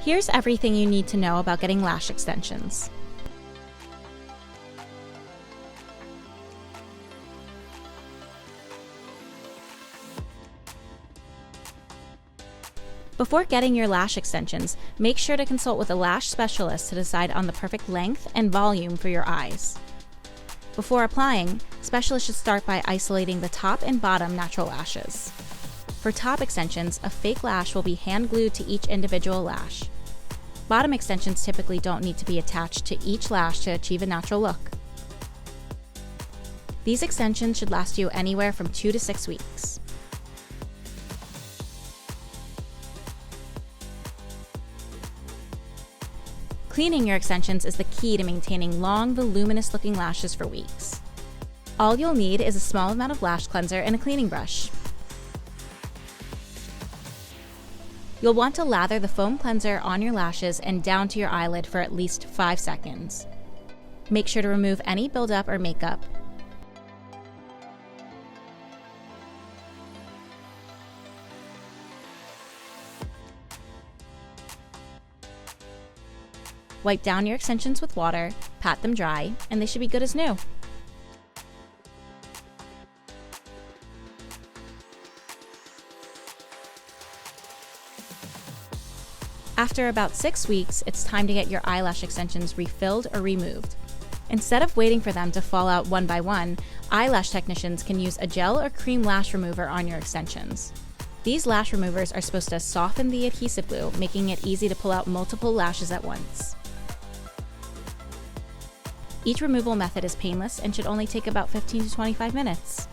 Here's everything you need to know about getting lash extensions. Before getting your lash extensions, make sure to consult with a lash specialist to decide on the perfect length and volume for your eyes. Before applying, specialists should start by isolating the top and bottom natural lashes. For top extensions, a fake lash will be hand glued to each individual lash. Bottom extensions typically don't need to be attached to each lash to achieve a natural look. These extensions should last you anywhere from 2 to 6 weeks. Cleaning your extensions is the key to maintaining long, voluminous-looking lashes for weeks. All you'll need is a small amount of lash cleanser and a cleaning brush. You'll want to lather the foam cleanser on your lashes and down to your eyelid for at least 5 seconds. Make sure to remove any buildup or makeup. Wipe down your extensions with water, pat them dry, and they should be good as new. After about 6 weeks, it's time to get your eyelash extensions refilled or removed. Instead of waiting for them to fall out one by one, eyelash technicians can use a gel or cream lash remover on your extensions. These lash removers are supposed to soften the adhesive glue, making it easy to pull out multiple lashes at once. Each removal method is painless and should only take about 15 to 25 minutes.